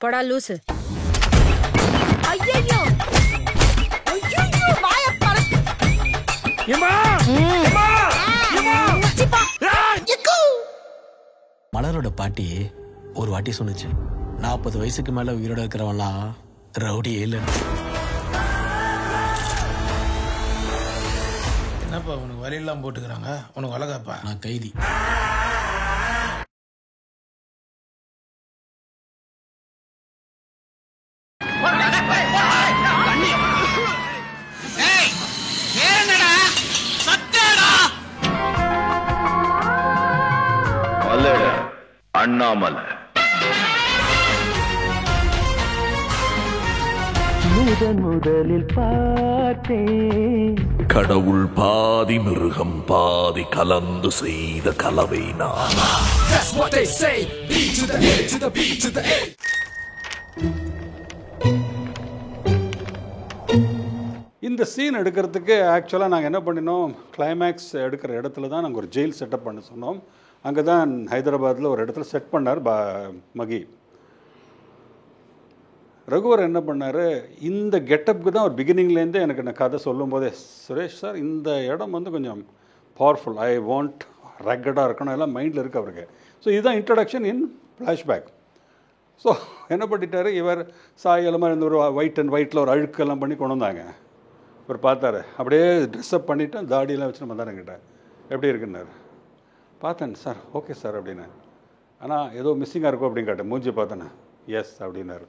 படா லூசு. ஐயையோ ஐயையோ வாய பற. ஏமா ஏமா ஏமா சிப்பா எக்கு. மலரோட பாட்டி ஒரு வாட்டி சொன்னுச்சு, 40 வயசுக்கு மேல உயிரோட இருக்கிறவன்லாம் ரவுடியே இல்லைன்னு. என்னப்பா உனக்கு வலையெல்லாம் போட்டுக்கிறாங்க? உனக்கு அழகாப்பா? நான் கைதி. அண்ணாமலை முதலில் பார்த்தேன். கடவுள் பாதி மிருகம் பாதி கலந்து செய்த கலவை நான். இந்த சீன் எடுக்கிறதுக்கு ஆக்சுவலாக நாங்கள் என்ன பண்ணினோம், கிளைமேக்ஸ் எடுக்கிற இடத்துல தான் நாங்கள் ஒரு ஜெயில் செட்டப் பண்ண சொன்னோம். அங்கே தான் ஹைதராபாத்தில் ஒரு இடத்துல செட் பண்ணார் மகி. ரகுவர் என்ன பண்ணார், இந்த கெட்டப்புக்கு தான் ஒரு பிகினிங்லேருந்தே எனக்கு நான் கதை சொல்லும் போதே, சுரேஷ் சார் இந்த இடம் வந்து கொஞ்சம் பவர்ஃபுல், ஐ வாண்ட் ரக்கடாக இருக்கணும், எல்லாம் மைண்டில் இருக்குது அவருக்கு. ஸோ இதுதான் இன்ட்ரடக்ஷன் இன் ஃப்ளாஷ்பேக். ஸோ என்ன பண்ணிட்டார் இவர், சாயலமாக இந்த ஒரு ஒயிட்டில் ஒரு அழுக்கெல்லாம் பண்ணி கொண்டு வந்தாங்க. இவர் பார்த்தாரு, அப்படியே ட்ரெஸ்அப் பண்ணிவிட்டு தாடியெல்லாம் வச்சு நம்ம தானேங்கிட்ட எப்படி இருக்குன்னாரு. பார்த்தேன் சார், ஓகே சார் அப்படின்னு. ஆனால் ஏதோ மிஸ்ஸிங்காக இருக்கும் அப்படின்னு கேட்டேன். மூஞ்சி பார்த்தேண்ணே, எஸ் அப்படின்னாரு.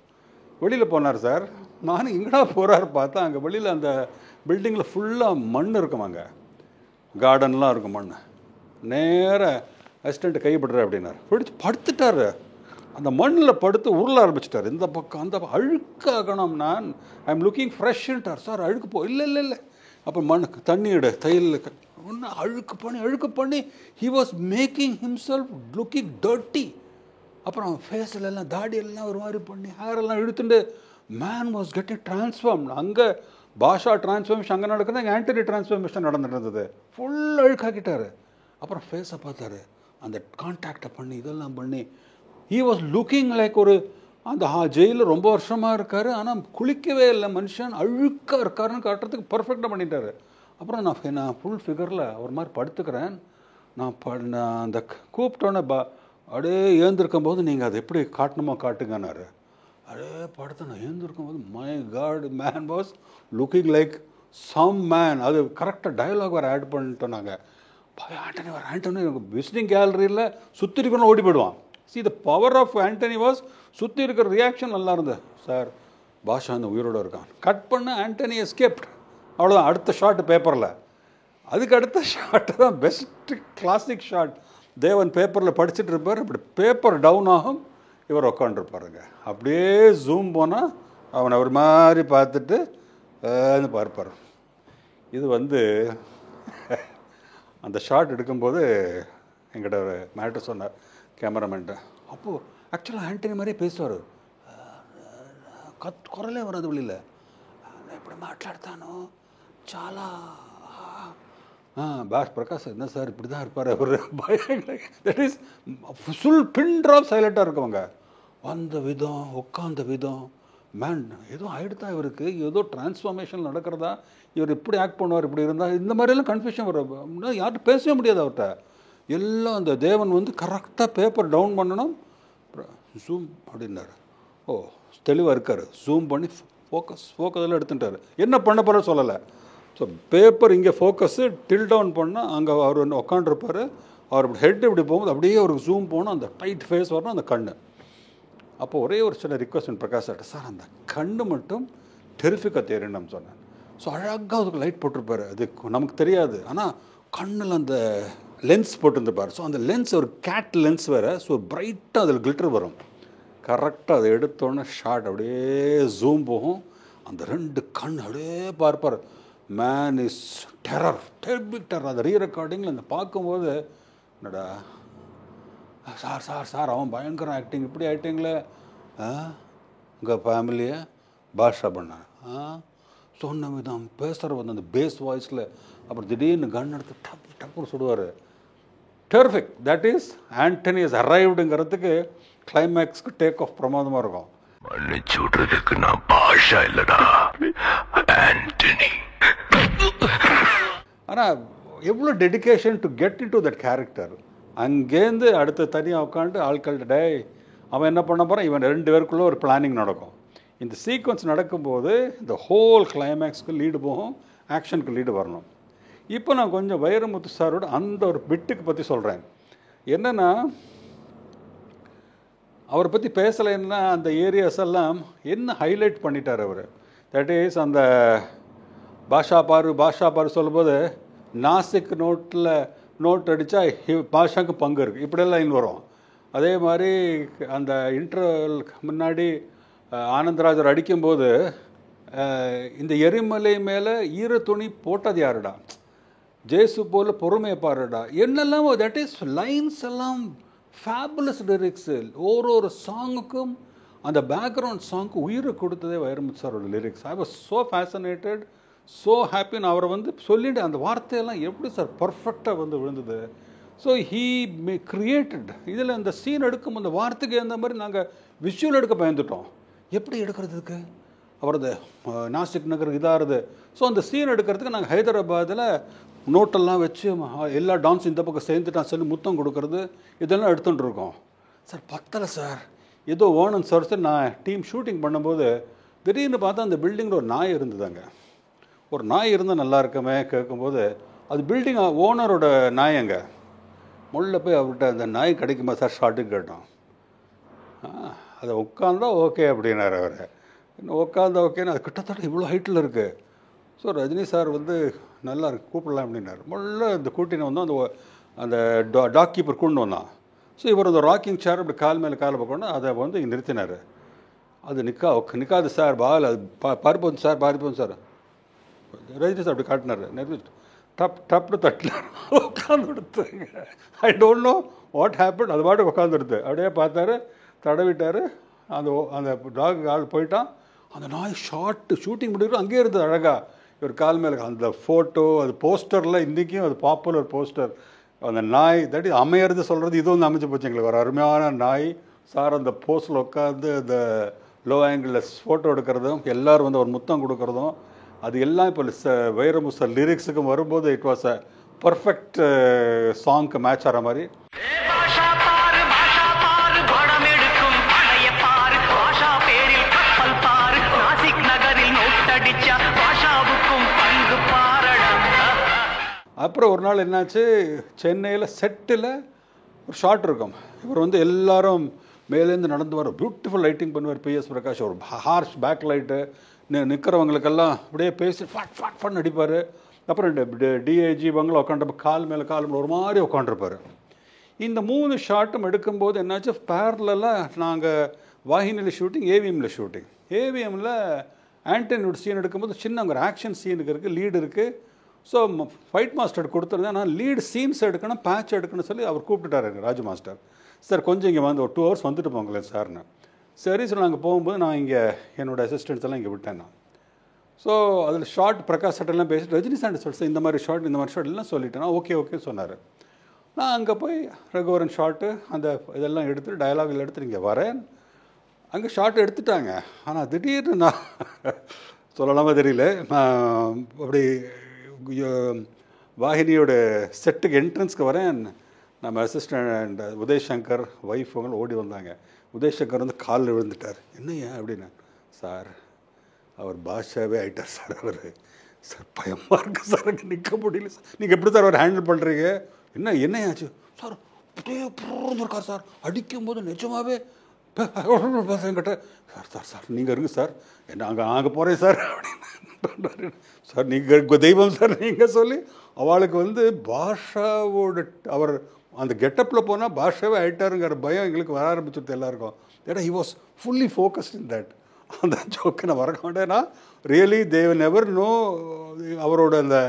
வெளியில் போனார் சார். நானும் எங்கடா போகிறாரு பார்த்தா, அங்கே வெளியில் அந்த பில்டிங்கில் ஃபுல்லாக மண் இருக்கும், அங்கே கார்டன்லாம் இருக்கும் மண். நேராக அசிஸ்டண்ட்டு கைப்படுற அப்படின்னாரு. பிடிச்சி படுத்துட்டார், அந்த மண்ணில் படுத்து உருள ஆரம்பிச்சிட்டார். இந்த பக்கம் அந்த அழுக்காகணும், நான் ஐ எம் லுக்கிங் ஃப்ரெஷ்ன்ட்டார். சார் அழுக்கு இல்லை இல்லை இல்லை. அப்போ மண்ணுக்கு தண்ணி எடு, தையல் ஒன்று அழுக்கு பண்ணி he was making himself looking dirty. அப்புறம் ஃபேஸில் எல்லாம் தாடியெல்லாம் ஒரு மாதிரி பண்ணி ஹேரெல்லாம் இழுத்துட்டு மேன் வாஸ் கெட்டிங் டிரான்ஸ்ஃபார்ம். அங்கே பாஷா டிரான்ஸ்ஃபார்மேஷன் அங்கே நடக்குது, அங்கே ஆண்டனி டிரான்ஸ்ஃபார்மேஷன் நடந்துட்டு இருந்தது. ஃபுல் அழுக்காக்கிட்டார். அப்புறம் ஃபேஸை பார்த்தாரு, அந்த கான்டாக்டை பண்ணி இதெல்லாம் பண்ணி ஹி வாஸ் லுக்கிங் லைக் ஒரு அந்த ஜெயிலில் ரொம்ப வருஷமாக இருக்கார், ஆனால் குளிக்கவே இல்லை மனுஷன், அழுக்காக இருக்காருன்னு காட்டுறதுக்கு பர்ஃபெக்டாக பண்ணிட்டார். அப்புறம் நான் ஃபுல் ஃபிகரில் ஒரு மாதிரி படுத்துக்கிறேன். நான் அந்த கூப்பிட்டோன்னே அப்படியே ஏந்திருக்கும் போது நீங்கள் அதை எப்படி காட்டணுமோ காட்டுங்கன்னாரு. அப்படியே படுத்து நான் ஏந்திருக்கும் போது my god, man was looking like some man. அது கரெக்டாக டயலாக் வேறு ஆட் பண்ணிட்டோம் நாங்கள். ஆண்டனி விசிட்டிங் கேலரியில் சுற்றி இருக்கணும் ஓடி போயிடுவான். See the power of Anthony was, சுற்றி இருக்கிற ரியாக்ஷன் நல்லா இருந்தது. சார் பாஷா அந்த உயிரோடு இருக்கான், கட் பண்ண ஆண்டனி எஸ்கேப்ட், அவ்வளோதான். அடுத்த ஷாட் பேப்பரில், அதுக்கு அடுத்த ஷாட்டு தான் பெஸ்ட்டு கிளாசிக் ஷாட். தேவன் பேப்பரில் படிச்சுட்டு இருப்பார், அப்படி பேப்பர் டவுன் ஆகும், இவர் உட்காந்துருப்பாருங்க. அப்படியே ஜூம் போனால் அவனை ஒரு மாதிரி பார்த்துட்டு பார்ப்பார். இது வந்து அந்த ஷாட் எடுக்கும்போது என்கிட்ட ஒரு மேட்டர் சொன்னார் கேமராமேன்ட்ட. அப்போது ஆக்சுவலாக ஆண்டனி மாதிரியே பேசுவார், குரலே வராது வெளியில். எப்படி మాట్లాడతాను చాలా பாஷ் பிரகாஷ் என்ன சார் இப்படி தான் இருப்பார் அவர். That is full pin drop சைலண்ட்டாக இருக்கவங்க. வந்த விதம், உட்காந்த விதம், மேன் ஏதோ ஆகிடுதா இவருக்கு, ஏதோ டிரான்ஸ்ஃபார்மேஷன் நடக்கிறதா, இவர் இப்படி ஆக்ட் பண்ணுவார், இப்படி இருந்தால் இந்த மாதிரியெல்லாம் கன்ஃபியூஷன் வரும். யார்கிட்ட பேசவே முடியாது அவர்கிட்ட. எல்லாம் அந்த தேவன் வந்து கரெக்டாக பேப்பர் டவுன் பண்ணணும், ஜூம் அப்படின்னாரு. ஓ தெளிவாக இருக்கார், ஜூம் பண்ணி ஃபோக்கஸெல்லாம் எடுத்துட்டார். என்ன பண்ண போகிற சொல்லலை. ஸோ பேப்பர் இங்கே ஃபோக்கஸு டில் டவுன் பண்ணால் அங்கே அவர் ஒன்று உட்காண்டிருப்பார். அவர் ஹெட் இப்படி போகும்போது அப்படியே அவருக்கு ஜூம் போகணும், அந்த டைட் ஃபேஸ் வரணும், அந்த கண். அப்போ ஒரே ஒரு சின்ன ரிக்வஸ்ட் பிரகாஷ் சார், சார் அந்த கண்ணு மட்டும் டெரிஃபிக்காக தெரியும் சொன்னேன். ஸோ அழகாக அதுக்கு லைட் போட்டிருப்பார், அது நமக்கு தெரியாது. ஆனால் கண்ணில் அந்த லென்ஸ் போட்டுருந்துருப்பார். ஸோ அந்த லென்ஸ் ஒரு கேட் லென்ஸ் வேறு, ஸோ பிரைட்டாக அதில் கிளிட்டர் வரும். கரெக்டாக அதை எடுத்தோன்னே ஷார்ட் அப்படியே ஜூம் போகும், அந்த ரெண்டு கண் அப்படியே பார்ப்பார். Man is terror, terrific terror. அந்த ரீ ரெக்கார்டிங்கில் அந்த பார்க்கும்போது என்னடா சார் சார் சார் அவன் பயங்கர ஆக்டிங், இப்படி ஆக்டிங்கில் உங்கள் ஃபேமிலியை பாஷா பண்ணான் சொன்ன விதம் பேசுகிற வந்து அந்த பேஸ் வாய்ஸில். அப்புறம் திடீர்னு கன் எடுத்து டப்பு டப்புன்னு சுடுவார். Terrific. That is Antony is அரைவ்டுங்கிறதுக்கு கிளைமேக்ஸ்க்கு டேக் ஆஃப் பிரமாதமாக இருக்கும். மன்னிச்சு விடுறதுக்கு நான் பாஷா இல்லடா ஆண்டனி. ஆனால் எவ்வளோ dedication to get in to that character. அங்கேருந்து அடுத்த தனியாக உட்காந்து ஆட்கள்கிட்ட டே அவன் என்ன பண்ண போகிறான், இவன் 2 பேருக்குள்ளே ஒரு பிளானிங் நடக்கும். இந்த சீக்வன்ஸ் நடக்கும்போது இந்த ஹோல் கிளைமேக்ஸ்க்கு லீடு போகும், ஆக்ஷனுக்கு லீடு வரணும். இப்போ நான் கொஞ்சம் வைரமுத்து சாரோட அந்த ஒரு பிட்டுக்கு பற்றி சொல்கிறேன். என்னென்னா அவரை பற்றி பேசலைன்னா அந்த ஏரியாஸ் எல்லாம் என்ன ஹைலைட் பண்ணிட்டார் அவர். தட் இஸ் அந்த பாஷா பாரு சொல்லும்போது நாசிக் நோட் அடித்தா பாஷாவுக்கு பங்கு இருக்குது, இப்படியெல்லாம் லைன் வரும். அதே மாதிரி அந்த இன்டர்வலுக்கு முன்னாடி ஆனந்தராஜர் அடிக்கும்போது இந்த எரிமலை மேலே ஈர துணி போட்டது யாருடா, ஜேசு போல் பொறுமையை பாருடா, என்னெல்லாம் தட் இஸ் லைன்ஸ் எல்லாம் ஃபேபுலஸ் லிரிக்ஸு. ஒரு சாங்குக்கும் அந்த பேக்ரவுண்ட் சாங்க்கு உயிரை கொடுத்ததே வைரமுத்து சாரோட lyrics. I was so fascinated, so ஹாப்பின்னு அவரை சொல்லிட்டு அந்த வார்த்தையெல்லாம் எப்படி சார் பர்ஃபெக்டாக விழுந்தது. So he created. இதில் இந்த சீன் எடுக்கும் அந்த வார்த்தைக்கு அந்த மாதிரி நாங்கள் விஷுவல் எடுக்க பயந்துட்டோம். எப்படி எடுக்கிறதுக்கு அவரது நாசிக் நகர் இதாகிறது. ஸோ அந்த சீன் எடுக்கிறதுக்கு நாங்கள் ஹைதராபாத்தில் நோட்டெல்லாம் வச்சு எல்லா டான்ஸ் இந்த பக்கம் சேர்ந்துட்டான் சொல்லி முத்தம் கொடுக்கறது இதெல்லாம் எடுத்துகிட்டு இருக்கோம். சார் பத்தலை சார், ஏதோ ஓணும் சார். நான் டீம் ஷூட்டிங் பண்ணும்போது திடீர்னு பார்த்தா அந்த பில்டிங்கில் ஒரு நாய் இருந்ததுங்க. ஒரு நாய் இருந்தால் நல்லா இருக்குமே கேட்கும்போது அது பில்டிங் ஓனரோட நாயங்க. முள்ள போய் அவர்கிட்ட அந்த நாய் கிடைக்குமா சார் ஷார்ட்டுக்கு கேட்டோம். அதை உட்காந்தா ஓகே அப்படின்னாரு அவர். இன்னும் உட்காந்தா ஓகேன்னு அது கிட்டத்தட்ட இவ்வளோ ஹைட்டில் இருக்குது. ஸோ ரஜினி சார் நல்லா இருக்கு கூப்பிடலாம் அப்படின்னாரு. முள்ள இந்த கூட்டினை அந்த அந்த டாக் கீப்பர் கொண்டு வந்தான். ஸோ இவர் அந்த ராக்கிங் சேர் அப்படி கால் மேலே காலை பக்கணும் அதை இங்கே நிறுத்தினார். அது நிற்காது சார், பால் அது பார்ப்போம் சார். ரஜினி சார் அப்படி காட்டினார். நிறுத்திட்டு டப்னு தட்டினார், உட்காந்து கொடுத்தாங்க. I don't know what happen. அது பாட்டுக்கு உட்காந்துடுது. அப்படியே பார்த்தாரு, தடவிட்டார். அந்த டாக் ஆள் போயிட்டான். அந்த நாய் ஷூட்டிங் முடிக்கிறோம் அங்கேயே இருந்தது அழகாக. இவர் கால் மேலே அந்த ஃபோட்டோ அது போஸ்டரில் இன்றைக்கும் அது பாப்புலர் போஸ்டர். அந்த நாய் தட் அமையிறது சொல்கிறது இது அமைச்சு போச்சு எங்களுக்கு. ஒரு அருமையான நாய் சார் அந்த போஸ்டில் உட்காந்து அந்த லோ ஆங்கிளில் ஃபோட்டோ எடுக்கிறதும் எல்லோரும் ஒரு முத்தம் கொடுக்குறதும் அது எல்லாம் இப்போ வைரமுத்து சார் லிரிக்ஸுக்கும் வரும்போது இட் வாஸ் அ பர்ஃபெக்ட் சாங்க்கு மேட்ச் ஆகிற மாதிரி. அப்புறம் ஒரு நாள் என்னாச்சு, சென்னையில் செட்டில் ஒரு ஷாட் இருக்கும். இவர் எல்லாரும் மேலேருந்து நடந்து வர பியூட்டிஃபுல் லைட்டிங் பண்ணுவார் PS பிரகாஷ். ஒரு ஹார்ஷ் பேக் லைட்டு நிற்கிறவங்களுக்கெல்லாம் அப்படியே பேசி ஃபட் அடிப்பார். அப்புறம் DIG பங்களா உட்காண்டப்ப கால் மேலே ஒரு மாதிரி உட்காண்டிருப்பார். இந்த 3 ஷாட்டும் எடுக்கும்போது என்னாச்சு, பேரலாக நாங்கள் வாகினியில் ஷூட்டிங், AVMயில் ஷூட்டிங். AVMயில் ஆண்டனியோட சீன் எடுக்கும்போது சின்ன ஒரு ஆக்ஷன் சீனுக்கு இருக்குது, லீடு இருக்குது. ஸோ ஃபைட் மாஸ்டர் கொடுத்துருந்தேன். நான் லீடு சீன்ஸ் எடுக்கணும், பேட்ச் எடுக்கணும்னு சொல்லி அவர் கூப்பிட்டுட்டாரு ராஜு மாஸ்டர். சார் கொஞ்சம் இங்கே ஒரு 2 hours வந்துட்டு போங்களேன் சார்னு. சரி சார். நாங்கள் போகும்போது நான் இங்கே என்னோடய அசிஸ்டன்ட்ஸ் எல்லாம் இங்கே விட்டேன் நான். ஸோ அதில் ஷார்ட் பிரகாஷ் சட்டெல்லாம் பேசிட்டு ரஜினி சார் சொல்லிட்டு இந்த மாதிரி ஷார்ட் எல்லாம் சொல்லிட்டேன். ஓகே சொன்னார். நான் அங்கே போய் ரகுவரன் ஷார்ட்டு அந்த இதெல்லாம் எடுத்துட்டு டயலாகில் எடுத்துட்டு இங்கே வரேன். அங்கே ஷார்ட் எடுத்துட்டாங்க. ஆனால் திடீர்னு நான் சொல்லலாமா தெரியல, நான் அப்படி வாகினியோட செட்டுக்கு என்ட்ரன்ஸ்க்கு வரேன். நம்ம அசிஸ்டண்ட் உதய் சங்கர் ஒய்ஃப் ஓடி வந்தாங்க. உதய் சங்கர் காலில் விழுந்துட்டார். என்னையா அப்படின்னா, சார் அவர் பாஷாவே ஆகிட்டார் சார். அவர் சார் பயமாக இருக்குது சார், அங்கே நிற்க முடியல சார். நீங்கள் எப்படி சார் அவர் ஹேண்டில் பண்ணுறீங்க? என்னையாச்சு சார்? அப்படியே இருக்கார் சார். அடிக்கும்போது நிஜமாகவே என்கிட்ட சார் நீங்கள் இருங்க சார், அங்கே போகிறேன் சார் அப்படின்னு சார். நீங்கள் தெய்வம் சார் நீங்கள் சொல்லி அவளுக்கு பாஷாவோட அவர் அந்த கெட்டப்பில் போனால் பாஷாவே ஆகிட்டாருங்கிற பயம் எங்களுக்கு வர ஆரம்பிச்சுட்டு எல்லாருக்கும். ஏன்னா he was fully focused in that. அந்த ஜோக்கு நான் மறக்க மாட்டேன்னா ரியலி தே நெவர் நோ அவரோட அந்த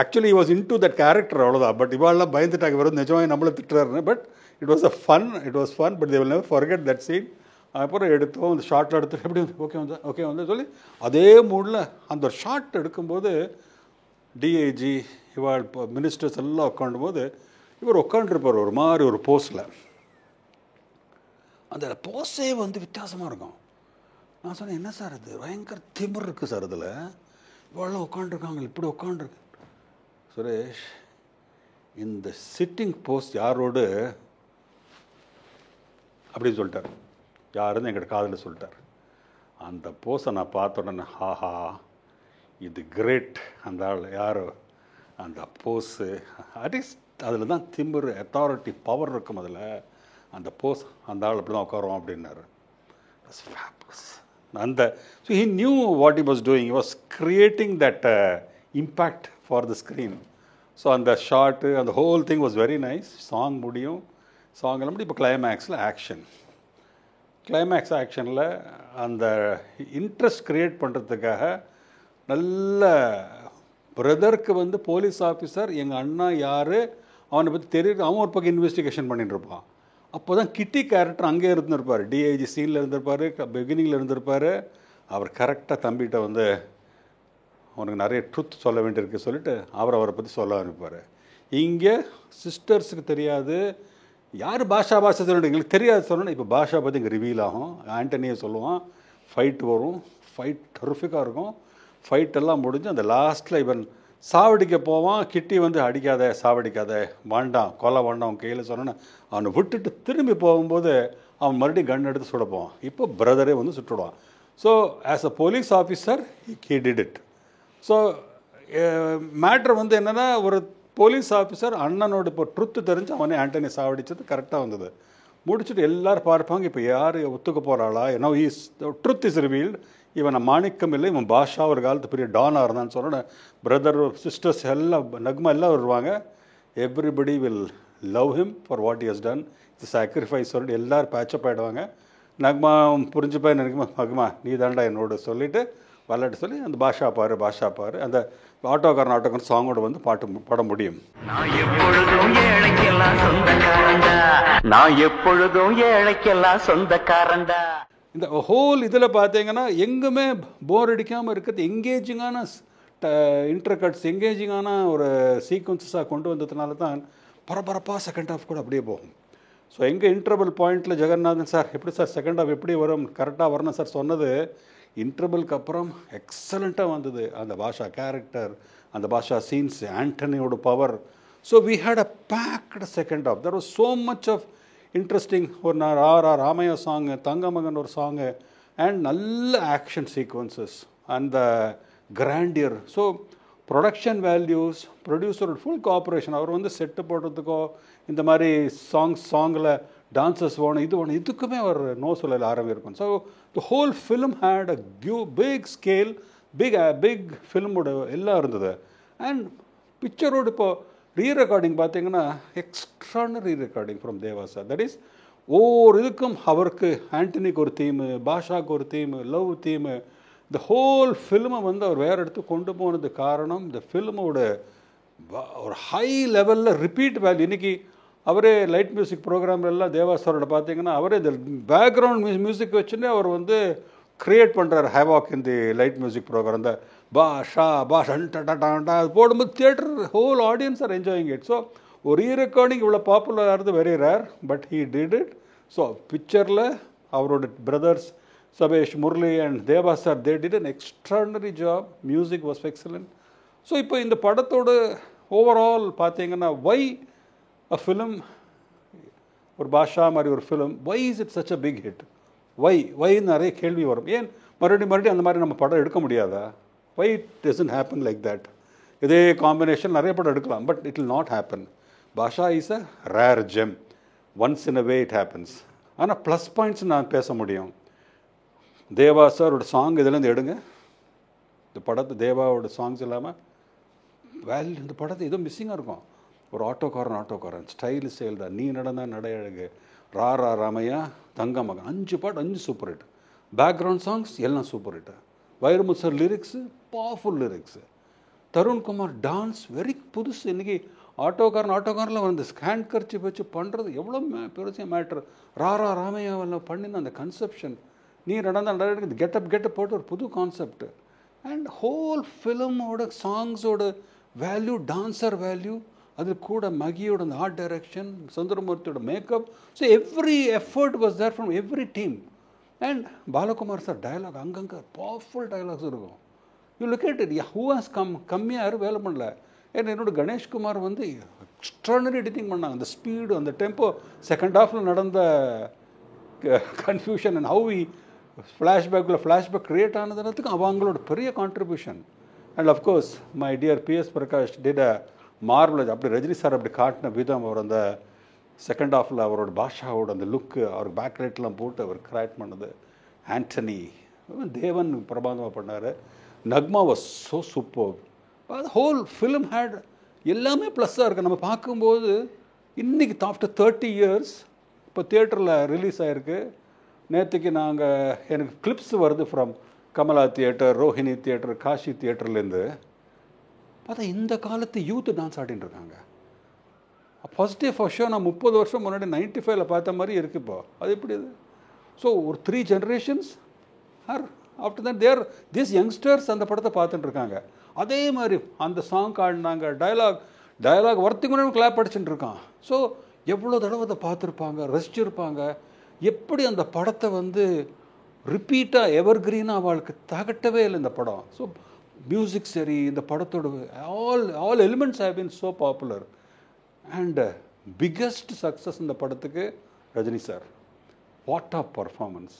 actually was into that character, அவ்வளோதான். பட் இவாளெலாம் பயந்துட்டாங்க, வரும் நிஜமாக நம்மளை திட்டுறாருன்னு. But it was fun but they will never forget that scene. அப்புறம் எடுத்தோம், அந்த ஷார்ட்டில் எடுத்து எப்படி ஓகே சொல்லி அதே மூடில் அந்த ஒரு ஷார்ட் எடுக்கும்போது DIG இவாள் இப்போ மினிஸ்டர்ஸ் எல்லாம் உட்காண்டும் போது இவர் உட்காண்டிருப்பார் ஒரு மாதிரி ஒரு போஸ்டில். அந்த போஸே வந்து வித்தியாசமாக இருக்கும். நான் சொன்னேன், என்ன சார் இது பயங்கர திமிர் இருக்குது சார் இதில், இவ்வளோ உட்காந்துருக்காங்க, இப்படி உட்காந்துருக்கு. சுரேஷ், இந்த சிட்டிங் போஸ்ட் யாரோடு அப்படின்னு சொல்லிட்டார். யாருன்னு எங்கிட்ட காதில் சொல்லிட்டார். அந்த போஸை நான் பார்த்த உடனே, ஹாஹா இது கிரேட். அந்த ஆள் யாரோ அந்த போஸு அட்லீஸ்ட் அதில் தான் திமிர், அத்தாரிட்டி, பவர் இருக்கும் அதில். அந்த போஸ் அந்த ஆள் அப்படி தான் உட்காரோம் அப்படின்னாரு. அந்த so he new what he was doing. He was creating that impact for the screen. So அந்த ஷார்ட்டு, அந்த whole thing was very nice. Song முடியும், சாங் எல்லாம் இப்போ கிளைமேக்ஸில் ஆக்ஷன். கிளைமேக்ஸ் ஆக்ஷனில் அந்த இன்ட்ரெஸ்ட் க்ரியேட் பண்ணுறதுக்காக நல்ல பிரதருக்கு வந்து போலீஸ் ஆஃபீஸர் எங்கள் அண்ணா யார் அவனை பற்றி தெரியுது, அவன் ஒரு பக்கம் இன்வெஸ்டிகேஷன் பண்ணிட்டு இருப்பான். அப்போ தான் கிட்டி கேரக்டர் அங்கே இருந்திருப்பார், டிஐஜி சீனில் இருந்திருப்பார், பிகினிங்கில் இருந்திருப்பார். அவர் கரெக்டாக தம்பிகிட்ட வந்து அவனுக்கு நிறைய ட்ருத் சொல்ல வேண்டியிருக்கு சொல்லிட்டு அவரை பற்றி சொல்ல ஆரம்பிப்பார். இங்கே சிஸ்டர்ஸுக்கு தெரியாது யார் பாஷா சொல்லிட்டு எங்களுக்கு தெரியாது சொல்லணும். இப்போ பாஷா பற்றி இங்கே ரிவீல் ஆகும். ஆண்டனியை சொல்லுவான், ஃபைட் வரும், ஃபைட் டெரிஃபிக்காக இருக்கும். ஃபைட்டெல்லாம் முடிஞ்சு அந்த லாஸ்ட்டில் இவன் சாவடிக்க போவான். கிட்டி வந்து அடிக்காத, சாவடிக்காத, வேண்டாம், கொலை வேண்டாம் அவன் கையில் சொன்னோன்னு அவனை விட்டுட்டு திரும்பி போகும்போது அவன் மறுபடியும் கன் எடுத்து சுட போவான். இப்போ பிரதரே வந்து சுட்டுடுவான். So as a police officer he did it. So matter வந்து என்னென்னா, ஒரு போலீஸ் ஆஃபீஸர் அண்ணனோட இப்போ ட்ருத்து தெரிஞ்சு அவனே ஆண்டனி சாவடிச்சது கரெக்டாக வந்தது. முடிச்சுட்டு எல்லோரும் பார்ப்பாங்க, இப்போ யார் ஒத்துக்க போகிறாளா, ஏன்னா இஸ் ட்ருத் இஸ் ரிவீல்டு. இவன் மாணிக்கம் இல்லை, இவன் பாஷா ஒரு காலத்து பெரிய டானாக இருந்தான்னு சொன்ன பிரதர் சிஸ்டர்ஸ் எல்லாம் நக்மா எல்லாம் வருவாங்க. Everybody will love him for what he has done, இது சாக்ரிஃபைஸ் சொல்லிட்டு எல்லோரும் பேச்சப் ஆகிடுவாங்க. நக்மா புரிஞ்சுப்பாய் நினைக்குமா, நக்மா நீ தாண்டா என்னோட சொல்லிவிட்டு விளையாட்டு சொல்லி அந்த பாஷா பாரு அந்த ஆட்டோக்காரன் சாங்கோட வந்து பாட முடியும். நான் எப்பொழுதும் ஏழைக்கெல்லாம் சொந்தக்காரண்டா. இந்த ஹோல் இதில் பார்த்தீங்கன்னா எங்குமே போர் அடிக்காமல் இருக்கிறது எங்கேஜிங்கான இன்டர்கட்ஸ், எங்கேஜிங்கான ஒரு சீக்வன்ஸஸாக கொண்டு வந்ததுனால தான் பரபரப்பாக செகண்ட் ஹாஃப் கூட அப்படியே போகும். ஸோ எங்கள் இன்டர்வல் பாயிண்டில் ஜெகநாதன் சார் எப்படி சார் செகண்ட் ஹாஃப் எப்படி வரும், கரெக்டாக வரணும் சார் சொன்னது இன்டர்வலுக்கு அப்புறம் எக்ஸலண்ட்டாக வந்தது. அந்த பாஷா கேரக்டர், அந்த பாஷா சீன்ஸ், ஆண்டனியோட power. So we had a packed second half. There was so much of interesting. ஒரு ராமையா சாங்கு, தங்கமகன் ஒரு சாங்கு, அண்ட் நல்ல ஆக்ஷன் சீக்வன்சஸ், அந்த கிராண்டியர். ஸோ ப்ரொடக்ஷன் வேல்யூஸ், ப்ரொடியூசரோட ஃபுல் கோஆப்ரேஷன். அவர் வந்து செட்டு போடுறதுக்கோ இந்த மாதிரி சாங்கில் டான்சர்ஸ் வேணும், இது வேணும், இதுக்குமே அவர் நோ சொல்லல ஆரம்பிக்கும். So the whole film had a big scale, big ஃபிலிமோட எல்லாம் இருந்தது. அண்ட் பிக்சரோடு இப்போது ரீரெக்கார்டிங் பார்த்தீங்கன்னா extraordinary rerecording from Deva sir. That is ஒவ்வொரு இதுக்கும் அவருக்கு ஆண்டனிக்கு ஒரு தீமு, பாஷாவுக்கு ஒரு தீமு, லவ் தீமு, இந்த ஹோல் ஃபிலிமை வந்து அவர் வேறு இடத்து கொண்டு போனது காரணம் இந்த ஃபிலிமோட ஒரு ஹை லெவலில் ரிப்பீட் வேல்யூ. இன்றைக்கி அவரே லைட் மியூசிக் ப்ரோக்ராம்லாம் தேவா சாரோட பார்த்தீங்கன்னா அவரே இந்த பேக்ரவுண்ட் மியூசிக் வச்சுன்னே அவர் வந்து க்ரியேட் பண்ணுறாரு havoc in the light music program. இந்த பாஷா அது போடும்போது theatre whole audience are enjoying it. So ஒரு ரீரெக்கார்டிங் இவ்வளோ பாப்புலர் ஆகிறது very rare, but he did it. So பிக்சரில் அவரோட brothers Sabesh, Murali and Deva sir, they did an extraordinary job. Music was excellent. So இப்போ இந்த படத்தோட ஓவரால் பார்த்தீங்கன்னா வை அ ஃபிலிம், ஒரு பாஷா மாதிரி ஒரு film, why is it such a big hit, வைன்னு நிறைய கேள்வி வரும். ஏன் மறுபடியும் அந்த மாதிரி நம்ம படம் எடுக்க முடியாதா? Why it doesn't happen like that? இதே காம்பினேஷன் நிறைய படம் எடுக்கலாம், but it will not happen. Baasha is a rare gem, once in a way it happens. ஆனால் ப்ளஸ் பாயிண்ட்ஸ் நான் பேச முடியும். தேவா சாரோட சாங் இதுலேருந்து எடுங்க, இந்த படத்தை தேவாவோட சாங்ஸ் இல்லாமல் இந்த படத்தை எதுவும் மிஸ்ஸிங்காக இருக்கும். ஒரு ஆட்டோக்காரன் ஸ்டைல் ஸ்டைல் தான், நீ நடந்தா நடையழகு, ராமையா, தங்கமகன், 5 பாட்டு 5 சூப்பர் ஹிட். பேக்ரவுண்ட் சாங்ஸ் எல்லாம் super hit. Vairamuthu sir lyrics powerful lyrics. Tarun Kumar dance very புதுசு. இன்றைக்கி ஆட்டோக்காரில் வந்து ஹேண்ட் கர்ச்சி வச்சு பண்ணுறது எவ்வளோ பெருசாக மேட்ரு. ராமையாவில் பண்ணின அந்த கன்செப்ஷன், நீ நடந்தா கெட்டப் போட்டு ஒரு புது கான்செப்ட். அண்ட் ஹோல் ஃபிலிமோட சாங்ஸோட வேல்யூ, டான்ஸர் வேல்யூ, அது கூட மகியோட அந்த ஆர்ட் டைரக்ஷன், சுந்தரமூர்த்தியோட makeup. So every effort was there from every team. And Balakumar sir dialogue அங்கங்கே பவர்ஃபுல் டயலாக்ஸ் இருக்கும். You look at it, who has கம்மியாக யாரும் வேலை பண்ணல. ஏன்னா என்னோட கணேஷ்குமார் வந்து எக்ஸ்ட்ரானரி எடிட்டிங் பண்ணாங்க. அந்த ஸ்பீடு, அந்த டெம்போ, செகண்ட் ஹாஃபில் நடந்த confusion and how flashback create ஆனதுன்றதுக்கு அவங்களோட பெரிய contribution. And of course my dear PS Prakash did a marvelous. அப்படி ரஜினி சார் அப்படி காட்டின விதம், அவர் அந்த செகண்ட் ஹாஃபில் அவரோட பாஷாவோட அந்த லுக்கு, அவர் பேக் லைட்லாம் போட்டு அவர் கிரியேட் பண்ணது. ஆண்டனி, தேவன் பிரபாதமாக பண்ணார். Nagma was so super. Whole film had எல்லாமே ப்ளஸ்ஸாக இருக்குது. நம்ம பார்க்கும்போது இன்றைக்கி ஆஃப்டர் 30 years இப்போ தியேட்டரில் ரிலீஸ் ஆகிருக்கு. நேற்றுக்கு எனக்கு கிளிப்ஸ் வருது from Kamala theatre, Rohini theatre, Kashi தியேட்டர்லேருந்து. பார்த்தா இந்த காலத்து யூத்து டான்ஸ் ஆடின்னு இருக்காங்க. ஃபர்ஸ்ட் டே ஃபர்ஸ்ட் ஷோ நான் 30 வருஷம் முன்னாடி 95ல் பார்த்த மாதிரி இருக்குது இப்போ. அது எப்படி இது? ஸோ ஒரு 3 generations are after that there this youngsters அந்த படத்தை பார்த்துட்டு இருக்காங்க. அதே மாதிரி அந்த சாங் ஆடினாங்க, டயலாக் ஒருத்தங்க கிளாப் அடிச்சுட்டு இருக்கான். ஸோ எவ்வளோ தடவை அதை பார்த்துருப்பாங்க, ரசிச்சிருப்பாங்க. எப்படி அந்த படத்தை வந்து ரிப்பீட்டாக எவர்கிரீனாக அவளுக்கு தகட்டவே இல்லை இந்த படம். ஸோ மியூசிக் சரி, இந்த படத்தோட all elements have been so popular. And biggest success இந்த படத்துக்கு Rajini sir. What of performance!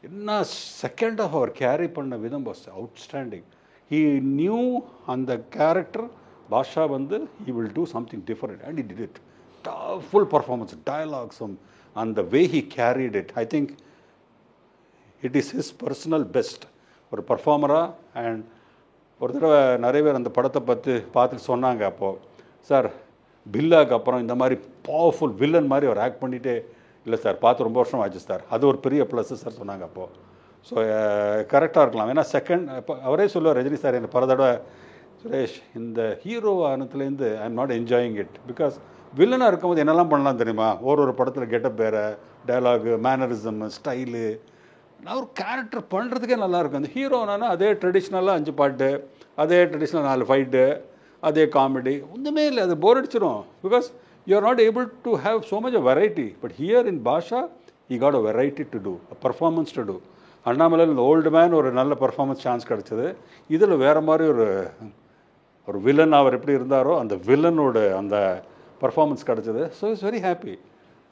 என்ன செகண்ட் ஆஃப் அவர் கேரி பண்ண விதம் வாஸ் அவுட்ஸ்டாண்டிங். ஹீ நியூ அந்த கேரக்டர் பாஷா வந்து he will do something different and he did it. Full performance, டயலாக்ஸும் அந்த way he carried it. I think it is his personal best ஒரு பர்ஃபார்மராக. அண்ட் ஒரு தடவை நிறைய பேர் அந்த படத்தை பார்த்துட்டு சொன்னாங்க, அப்போது சார் பில்லாக்கு அப்புறம் இந்த மாதிரி பவர்ஃபுல் வில்லன் மாதிரி அவர் ஆக்ட் பண்ணிகிட்டே இல்லை சார், பார்த்து ரொம்ப வருஷம் ஆச்சு சார், அது ஒரு பெரிய ப்ளஸ் சார் சொன்னாங்க அப்போது. ஸோ கரெக்டாக இருக்கலாம். ஏன்னா இப்போ அவரே சொல்லுவார் ரஜினி சார், எனக்கு பல தடவை சுரேஷ் இந்த ஹீரோ ஆனத்துலேருந்து I am not enjoying it. Because வில்லனாக இருக்கும்போது என்னெல்லாம் பண்ணலாம் தெரியுமா? ஒரு படத்தில் கெட்டப் வேறு, டயலாகு, மேனரிசம், ஸ்டைலு, நான் ஒரு கேரக்டர் பண்ணுறதுக்கே நல்லாயிருக்கும். அந்த ஹீரோனா அதே ட்ரெடிஷ்னலாக 5 பாட்டு, அதே ட்ரெடிஷ்னல் 4 ஃபைட்டு, அதே காமெடி, ஒன்றுமே இல்லை. அது போர் அடிச்சிடும். Because you are not able to have so much a variety. But here in Basha I got a variety to do, a performance to do. அண்ணாமலையில் இந்த ஓல்டு மேன் ஒரு நல்ல பர்ஃபார்மன்ஸ் சான்ஸ் கிடச்சிது. இதில் வேறு மாதிரி ஒரு வில்லன் அவர் எப்படி இருந்தாரோ அந்த வில்லனோட அந்த பர்ஃபார்மன்ஸ் கிடச்சிது. So it's very happy.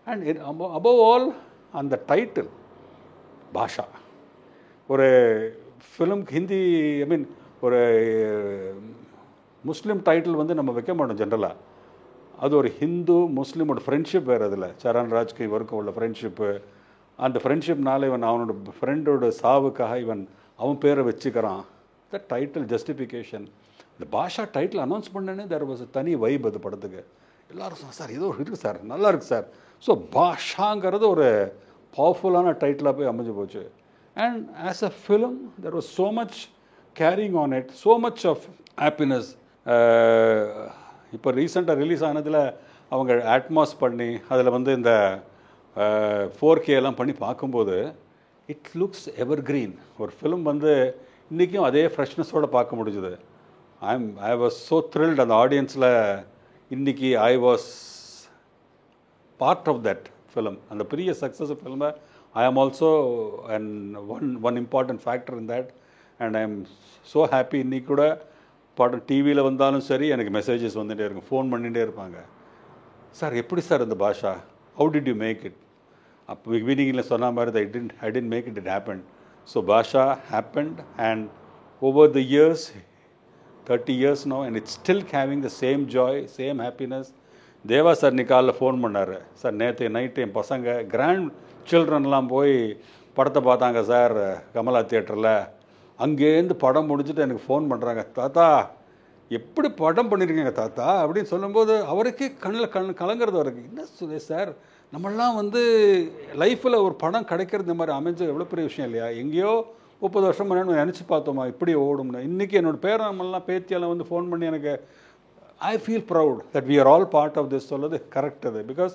And above all அந்த டைட்டில் பாஷா, ஒரு ஃபிலிம்க்கு ஹிந்தி, ஐ மீன் ஒரு முஸ்லீம் டைட்டில் வந்து நம்ம வைக்க மாட்டோம் ஜென்ரலாக. அது ஒரு ஹிந்து முஸ்லீமோட ஃப்ரெண்ட்ஷிப் வேறு. அதில் சரண் ராஜ்க்கு இவருக்கும் உள்ள ஃப்ரெண்ட்ஷிப்பு, அந்த ஃப்ரெண்ட்ஷிப்னால இவன் அவனோட ஃப்ரெண்டோட சாவுக்காக அவன் பேரை வச்சுக்கிறான். The title justification. இந்த பாஷா டைட்டில் அனௌன்ஸ் பண்ணனே தேர் வாஸ் தனி வைப் அது படத்துக்கு. எல்லோரும் சார் ஏதோ இருக்குது சார், நல்லா இருக்குது சார். ஸோ பாஷாங்கிறது ஒரு பவர்ஃபுல்லான டைட்டிலாக போய் அமைஞ்சு போச்சு. And as a film there was so much caring on it, so much of happiness. இப்போ ரீசெண்டாக ரிலீஸ் ஆனதில் அவங்க ஆட்மாஸ் பண்ணி அதில் வந்து இந்த 4K எல்லாம் பண்ணி பார்க்கும்போது இட் லுக்ஸ் எவர் கிரீன். ஒரு ஃபிலிம் வந்து இன்றைக்கும் அதே ஃப்ரெஷ்னஸோடு பார்க்க முடிஞ்சுது. I was so thrilled. அந்த ஆடியன்ஸில் இன்றைக்கி I was part of that film. அந்த பெரிய சக்ஸஸ் ஃபிலிமை I am also one important factor in that. And I am so happy. இன்றைக்கி கூட படம் டிவியில் வந்தாலும் சரி எனக்கு மெசேஜஸ் வந்துகிட்டே இருக்கும், ஃபோன் பண்ணிகிட்டே இருப்பாங்க. சார் எப்படி சார் இந்த Basha, how did you make it? அப்போ பிகினிங்கில் சொன்ன மாதிரி I didn't make it, it happen. So Basha happened and over the years 30 years now and it's still having the same joy, same happiness. Deva sir காலையில் phone பண்ணார், sir நேற்று night என் பசங்க grand சில்ட்ரன்லாம் போய் படத்தை பார்த்தாங்க சார் கமலா தியேட்டரில். அங்கேருந்து படம் முடிச்சுட்டு எனக்கு ஃபோன் பண்ணுறாங்க, தாத்தா எப்படி படம் பண்ணியிருக்கீங்க தாத்தா அப்படின்னு சொல்லும்போது அவருக்கே கண்ணில் கலங்கிறது அவருக்கு. என்ன சுரேஷ் சார், நம்மளாம் வந்து லைஃப்பில் ஒரு படம் கிடைக்கிறது இந்த மாதிரி அமைஞ்ச எவ்வளோ பெரிய விஷயம் இல்லையா? எங்கேயோ 30 வருஷம் முன்னாடி நினச்சி பார்த்தோமா இப்படி ஓடும்னு. இன்றைக்கி என்னோடய பேரம்மெல்லாம் பேத்தியெல்லாம் வந்து ஃபோன் பண்ணி எனக்கு I feel proud that we are all part of this சொல்லுது கரெக்ட் அது. Because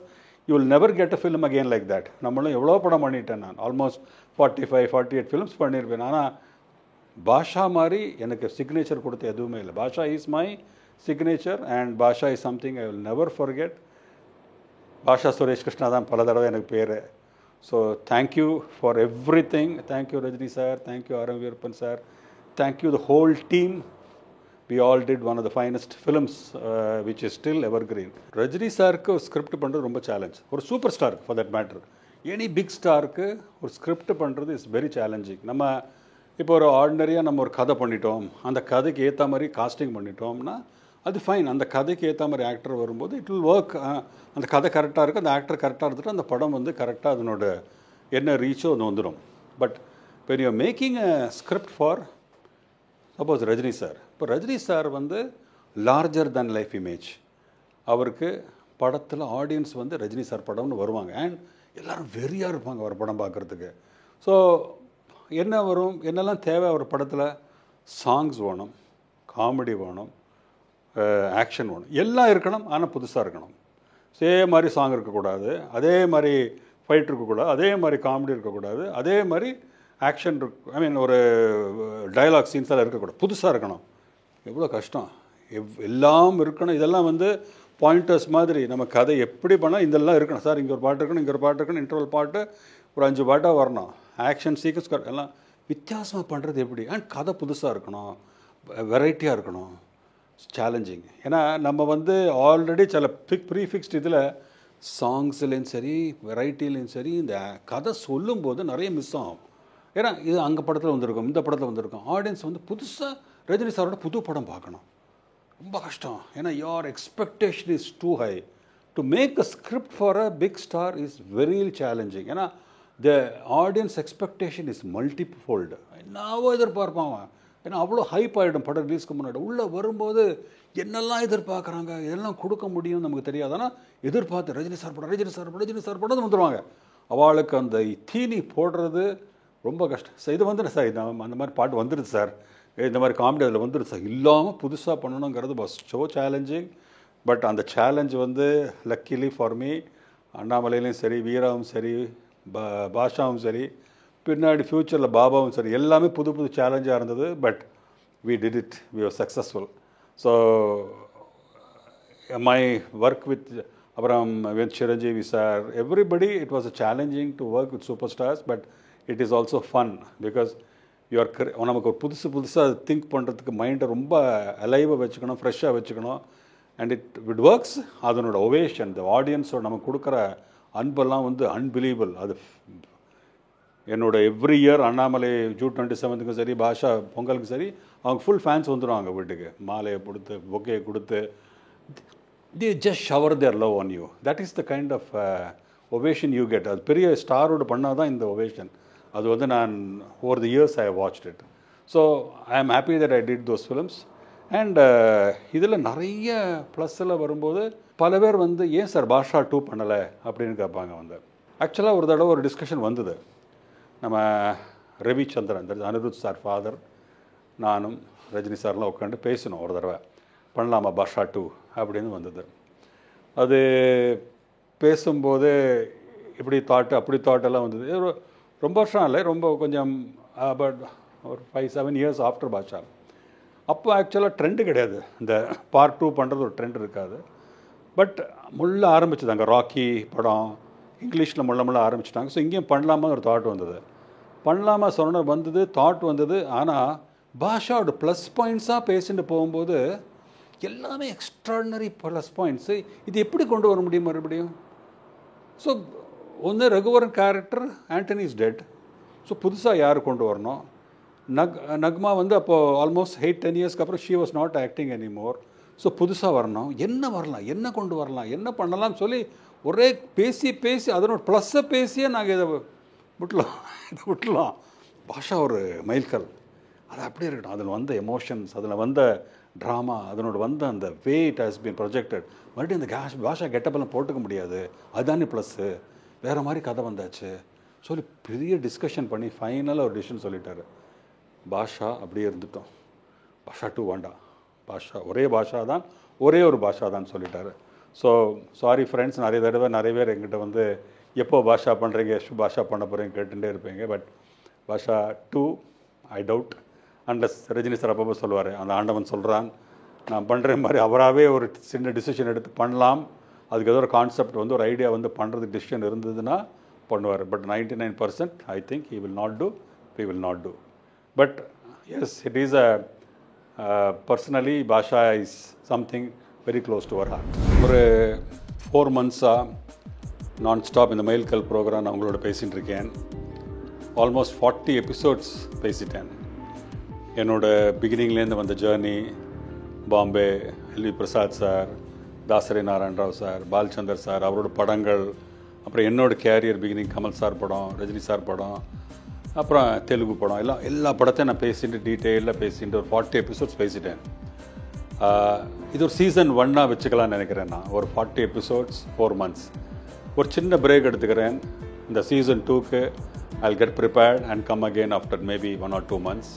you will never get a film again like that. நம்மளும் எவ்வளோ படம் பண்ணிட்டேன் நான், ஆல்மோஸ்ட் 45-48 ஃபிலிம்ஸ் பண்ணியிருப்பேன். ஆனால் பாஷா மாதிரி எனக்கு சிக்னேச்சர் கொடுத்த எதுவுமே இல்லை. Basha is my signature, and Basha is something I will never forget. Basha Suresh Krishna தான் பல தடவை எனக்கு பேர். So thank you for everything. Thank you Rajini sir, thank you R M Veerappan sir, thank you the whole team. We all did one of the finest films which is still evergreen. Rajini சாருக்கு ஒரு script பண்ணுறது ரொம்ப challenge. ஒரு super star for that matter, any big ஸ்டாருக்கு ஒரு script பண்ணுறது is very challenging. நம்ம இப்போ ஒரு ஆர்டினரியாக நம்ம ஒரு கதை பண்ணிட்டோம், அந்த கதைக்கு ஏற்ற மாதிரி காஸ்டிங் பண்ணிட்டோம்னா அது ஃபைன். அந்த கதைக்கு ஏற்ற மாதிரி ஆக்டர் வரும்போது இட் வில் ஒர்க். அந்த கதை கரெக்டாக இருக்குது, அந்த ஆக்டர் கரெக்டாக இருந்துட்டு அந்த படம் வந்து கரெக்டாக அதனோட என்ன ரீச்சோ அது வந்துடும். But when you are making a script for suppose Rajini sir, இப்போ ரஜினி சார் வந்து லார்ஜர் தேன் லைஃப் இமேஜ். அவருக்கு படத்தில் ஆடியன்ஸ் வந்து ரஜினி சார் படம்னு வருவாங்க, அண்ட் எல்லோரும் வெறியாக இருப்பாங்க அவர் படம் பார்க்குறதுக்கு. ஸோ என்ன வரும், என்னெல்லாம் தேவை அவர் படத்தில்? சாங்ஸ் வேணும், காமெடி வேணும், ஆக்ஷன் வேணும், எல்லாம் இருக்கணும். ஆனால் புதுசாக இருக்கணும். சேம் மாதிரி சாங் இருக்கக்கூடாது, அதே மாதிரி ஃபைட் இருக்கக்கூடாது, அதே மாதிரி காமெடி இருக்கக்கூடாது, அதே மாதிரி ஆக்ஷன் ஐ மீன் ஒரு டயலாக் சீன்ஸ் எல்லாம் இருக்கக்கூடாது, புதுசாக இருக்கணும். எவ்வளோ கஷ்டம். எல்லாம் இருக்கணும். இதெல்லாம் வந்து பாயிண்டர்ஸ் மாதிரி நம்ம கதை எப்படி பண்ணால் இதெல்லாம் இருக்கணும். சார் இங்கே ஒரு பாட்டு இருக்கணும், இங்கே ஒரு பாட்டு இருக்கணும், இன்டர்வல் பாட்டு ஒரு 5 பாட்டாக வரணும், ஆக்ஷன் சீக்வன்ஸ் எல்லாம் வித்தியாசமாக பண்ணுறது எப்படி? அண்ட் கதை புதுசாக இருக்கணும், வெரைட்டியாக இருக்கணும். சேலஞ்சிங். ஏன்னா நம்ம வந்து ஆல்ரெடி சில ப்ரீஃபிக்ஸ்ட் இதில் சாங்ஸ்லேயும் சரி வெரைட்டிலையும் சரி இந்த கதை சொல்லும்போது நிறைய மிஸ் ஆகும். ஏன்னா இது அங்கே படத்தில் வந்திருக்கும், இந்த படத்தில் வந்திருக்கும். ஆடியன்ஸ் வந்து புதுசாக ரஜினி சாரோட புது படம் பார்க்கணும். ரொம்ப கஷ்டம். ஏன்னா your expectation is too high. To make a script for a big star is very challenging. ஏன்னா the audience expectation is multifold. என்னவோ எதிர்பார்ப்பாங்க. ஏன்னா அவ்வளோ ஹைப் ஆகிடும் படம் ரிலீஸ்க்கு முன்னாடி. உள்ளே வரும்போது என்னெல்லாம் எதிர்பார்க்குறாங்க, இதெல்லாம் கொடுக்க முடியும் நமக்கு தெரியாது. ஆனால் எதிர்பார்த்து ரஜினி சார் படம், ரஜினி சார் படம், ரஜினி சார் படம் வந்துடுவாங்க. அவளுக்கு அந்த தீனி போடுறது ரொம்ப கஷ்டம். சார் இது வந்து சார் அந்த மாதிரி பாட்டு வந்துடுது சார், இந்த மாதிரி காமெடி அதில் வந்துடுது சார், இல்லாமல் புதுசாக பண்ணணுங்கிறது வாஸ் ஸோ சேலஞ்சிங். பட் அந்த சேலஞ்ச் வந்து லக்கிலி ஃபார் மீ அண்ணாமலையிலையும் சரி, வீராவும் சரி, பாஷாவும் சரி, பின்னாடி ஃப்யூச்சரில் பாபாவும் சரி, எல்லாமே புது புது சேலஞ்சாக இருந்தது. But we did it, we are successful. So my work with அப்புறம் with Chiranjeevi sir, everybody it was a challenging to work with super stars. But it is also fun because you are நமக்கு ஒரு புதுசாக திங்க் பண்ணுறதுக்கு மைண்டை ரொம்ப அலைவாக வச்சுக்கணும், ஃப்ரெஷ்ஷாக வச்சுக்கணும். And it works. அதனோட ஒவேஷன், த ஆடியன்ஸோட நமக்கு கொடுக்குற அன்பெல்லாம் வந்து அன்பிலீவபிள். அது என்னோட எவ்ரி இயர் அண்ணாமலை ஜூன் 27க்கும் சரி, பாஷா பொங்கலுக்கு சரி, அவங்க ஃபுல் ஃபேன்ஸ் வந்துடுவாங்க வீட்டுக்கு. மாலையை கொடுத்து, பொக்கையை கொடுத்து, they just shower their love on you. That is the kind of ovation you get. அது பெரிய ஸ்டாரோடு பண்ணால் தான் இந்த ஒவேஷன். அது வந்து நான் over the years I watched it. So I am happy that I did those films. And இதில் நிறைய ப்ளஸ்ஸில் வரும்போது பல பேர் வந்து ஏன் சார் பாஷா 2 பண்ணலை அப்படின்னு கேட்பாங்க. வந்து ஆக்சுவலாக ஒரு தடவை ஒரு டிஸ்கஷன் வந்தது. நம்ம ரவிச்சந்திரன், அனிருத் சார் ஃபாதர், நானும் ரஜினி சார்லாம் உட்காந்து பேசணும் ஒரு தடவை, பண்ணலாமா பாஷா 2 அப்படின்னு வந்தது. அது பேசும்போது இப்படி தாட்டு அப்படி தாட்டெல்லாம் வந்தது. ரொம்ப வருஷம் இல்லை, ரொம்ப கொஞ்சம் பட் ஒரு 5-7 இயர்ஸ் ஆஃப்டர் பாஷா. அப்போ ஆக்சுவலாக ட்ரெண்டு கிடையாது, இந்த பார்ட் 2 பண்ணுறது ஒரு ட்ரெண்ட் இருக்காது. பட் முள்ள ஆரம்பிச்சது அங்கே ராக்கி படம் இங்கிலீஷில் முள்ள ஆரம்பிச்சிட்டாங்க. ஸோ இங்கேயும் பண்ணலாமா ஒரு தாட் வந்தது. பண்ணலாமா சொன்ன வந்தது, தாட் வந்தது. ஆனால் பாஷாவோட ப்ளஸ் பாயிண்ட்ஸாக பேசிட்டு போகும்போது எல்லாமே எக்ஸ்ட்ராடினரி ப்ளஸ் பாயிண்ட்ஸு. இது எப்படி கொண்டு வர முடியும் மறுபடியும்? ஸோ ஒன்று Raghuvaran character Antony is dead. So புதுசாக யார் கொண்டு வரணும்? நக்மா வந்து அப்போது ஆல்மோஸ்ட் 8-10 இயர்ஸ்க்கு அப்புறம் she was not acting anymore. So புதுசாக வரணும், என்ன வரலாம், என்ன கொண்டு வரலாம், என்ன பண்ணலாம்னு சொல்லி ஒரே பேசி அதனோட ப்ளஸ்ஸை பேசியே நாங்கள் இதை விட்டுலாம். பாஷா ஒரு மைல்கல், அது அப்படியே இருக்கட்டும். அதில் வந்த எமோஷன்ஸ், அதில் வந்த ட்ராமா, அதனோட வந்த அந்த way it has been projected. மறுபடியும் அந்த பாஷா கெட்டப்பெல்லாம் போட்டுக்க முடியாது, அதுதானே ப்ளஸ்ஸு. வேறு மாதிரி கதை வந்தாச்சு சொல்லி பெரிய டிஸ்கஷன் பண்ணி ஃபைனலாக ஒரு டிசிஷன் சொல்லிட்டாரு. பாஷா அப்படியே இருந்துட்டோம், பாஷா 2 வேண்டாம், பாஷா ஒரே பாஷா தான், ஒரே ஒரு பாஷா தான் சொல்லிட்டாரு. ஸோ சாரி ஃப்ரெண்ட்ஸ், நிறைய தடவை நிறைய பேர் எங்கிட்ட வந்து எப்போ பாஷா பண்ணுறீங்க, பாஷா பண்ண போகிறீங்க கேட்டுகிட்டே இருப்பீங்க. But Baasha 2 I doubt, unless Rajini sir அப்பப்போ சொல்லுவார், அந்த ஆண்டவன் சொல்கிறான், நான் பண்ணுற மாதிரி அவராகவே ஒரு சின்ன டிசிஷன் எடுத்து பண்ணலாம், அதுக்கு ஏதோ ஒரு கான்செப்ட் வந்து ஒரு ஐடியா வந்து பண்ணுறதுக்கு டிசிஷன் இருந்ததுன்னா பண்ணுவார். But 99% I think he will not do, we will not do. But yes, it is a personally Basha is something very close to our heart. ஒரு 4 months-ஆக நான்-ஸ்டாப் இந்த மைல்கல் ப்ரோக்ராம் நான் உங்களோட பேசிகிட்டு இருக்கேன். ஆல்மோஸ்ட் 40 எபிசோட்ஸ் பேசிட்டேன். என்னோட பிகினிங்லேருந்து வந்த journey, Bombay, L V Prasad sir, Dasari Narayana Rao sir, Balachander sir, அவரோட படங்கள், அப்புறம் என்னோட கேரியர் பிகினிங் கமல் சார் படம், ரஜினி சார் படம், அப்புறம் தெலுங்கு படம், எல்லா படத்தையும் நான் பேசிட்டு டீட்டெயிலாக பேசிட்டு ஒரு 40 எபிசோட்ஸ் பேசிட்டேன். இது ஒரு சீசன் 1 வச்சுக்கலாம்னு நினைக்கிறேன். நான் ஒரு 40 எபிசோட்ஸ் 4 months. ஒரு சின்ன பிரேக் எடுத்துக்கிறேன். இந்த சீசன் 2க்கு I'll get prepared and come again after maybe 1 or 2 months.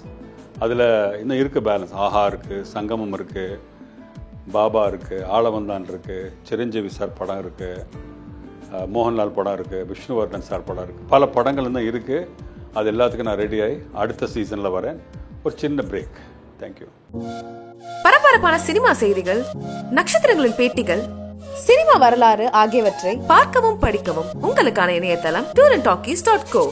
அதில் இன்னும் இருக்குது பேலன்ஸ். ஆஹா இருக்குது, சங்கமம் இருக்குது, பாபா இருக்குது, ஆளவந்தான் இருக்குது, சிரஞ்சீவி சார் படம் இருக்குது, மோகன்லால் படம் இருக்குது, விஷ்ணுவர்தன் சார் படம் இருக்குது, பல படங்கள் இன்னும் இருக்குது. அது எல்லாத்துக்கும் நான் ரெடி ஆகி அடுத்த சீசனில் வரேன். ஒரு சின்ன பிரேக். தேங்க்யூ. பரபரப்பான சினிமா செய்திகள், நட்சத்திரங்களின் பேட்டிகள், சினிமா வரலாறு ஆகியவற்றை பார்க்கவும் படிக்கவும் உங்களுக்கான இணையதளம் tourantalkies.co.